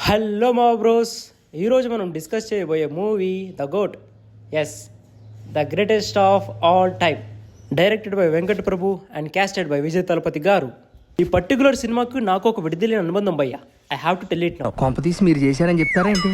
Hello మా bros, ఈరోజు మనం డిస్కస్ చేయబోయే movie the GOAT. Yes, the greatest of all time. Directed by Venkat Prabhu and casted by Vijay Thalapathy garu. ఈ particular సినిమాకు నాకు ఒక విడుదలైన అనుబంధం భయ్యా. I have to tell it now. కాంపతీస్ మీరు చేశారని చెప్తారా ఏంటి?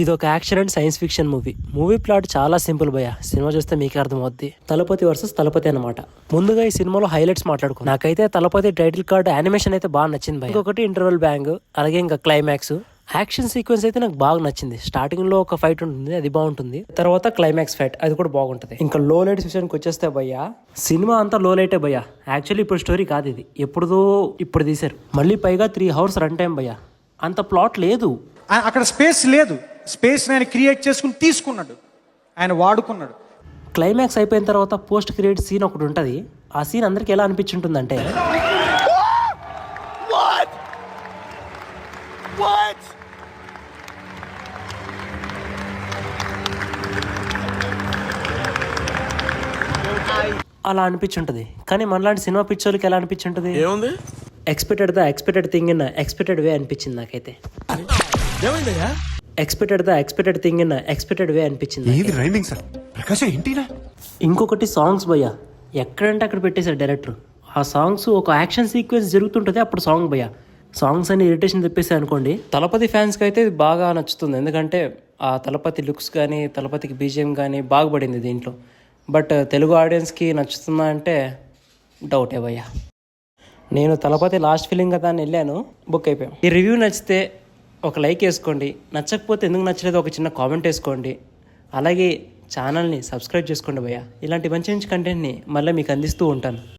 ఇది ఒక action and science fiction movie. Movie plot చాలా సింపుల్ భయ్యా. సినిమా చూస్తే మీకే అర్థమవుద్ది. తలపతి వర్సెస్ తలపతి అనమాట. ముందుగా ఈ సినిమాలో హైలైట్స్ మాట్లాడుకో. నాకైతే తలపతి టైటిల్ కార్డ్ యానిమేషన్ అయితే బాగా నచ్చింది భయ్యా. ఇంకొకటి ఇంటర్వెల్ బ్యాంగ్, అలాగే ఇంకా క్లైమాక్స్ యాక్షన్ సీక్వెన్స్ అయితే నాకు బాగా నచ్చింది. స్టార్టింగ్ లో ఒక ఫైట్ ఉంటుంది, అది బాగుంటుంది. తర్వాత క్లైమాక్స్ ఫైట్, అది కూడా బాగుంటుంది. ఇంకా లో లైట్ విషయానికి వచ్చేస్తే భయ్యా, సినిమా అంతా లో లైటే భయ్యా. యాక్చువల్లీ ఇప్పుడు స్టోరీ కాదు ఇది, ఇప్పుడు తీశారు. మళ్ళీ పైగా 3 hours రన్ టైం భయ్యా. అంత ప్లాట్ లేదు అక్కడ, స్పేస్ లేదు. స్పేస్ ఆయన క్రియేట్ చేసుకుని తీసుకున్నాడు, ఆయన వాడుకున్నాడు. క్లైమాక్స్ అయిపోయిన తర్వాత పోస్ట్ క్రియేట్ సీన్ ఒకటి ఉంటుంది. ఆ సీన్ అందరికి ఎలా అనిపించుంటుందంటే, అలా అనిపించుంటుంది. కానీ మనలాంటి సినిమా పిక్చర్లకి ఎలా అనిపించుంటుంది? ఎక్స్పెక్టెడ్ థింగ్ ఇన్ ఎక్స్పెక్టెడ్ వే అనిపించింది నాకైతే. ఎక్స్పెక్టెడ్ థింగ్ ఇన్ ఎక్స్పెక్టెడ్ వే అనిపించింది. ఇంకొకటి సాంగ్స్ భయ్యా, ఎక్కడంటే అక్కడ పెట్టేశారు డైరెక్టర్. ఆ సాంగ్స్ ఒక యాక్షన్ సీక్వెన్స్ జరుగుతుంటుంది, అప్పుడు సాంగ్ భయ్యా. సాంగ్స్ అని ఇరిటేషన్ తెప్పేసాయి అనుకోండి. తలపతి ఫ్యాన్స్కి అయితే ఇది బాగా నచ్చుతుంది, ఎందుకంటే ఆ తలపతి లుక్స్ కానీ తలపతికి బీజిఎం కానీ బాగుపడింది దీంట్లో. బట్ తెలుగు ఆడియన్స్కి నచ్చుతుందా అంటే డౌటే భయ్యా. నేను తలపతి లాస్ట్ ఫిలిం కదా అని వెళ్ళాను, బుక్ అయిపోయాం. ఈ రివ్యూ నచ్చితే ఒక లైక్ వేసుకోండి, నచ్చకపోతే ఎందుకు నచ్చలేదో ఒక చిన్న కామెంట్ వేసుకోండి. అలాగే ఛానల్ని సబ్స్క్రైబ్ చేసుకోండి భయ్యా. ఇలాంటి మంచి మంచి కంటెంట్ని మళ్ళీ మీకు అందిస్తూ ఉంటాను.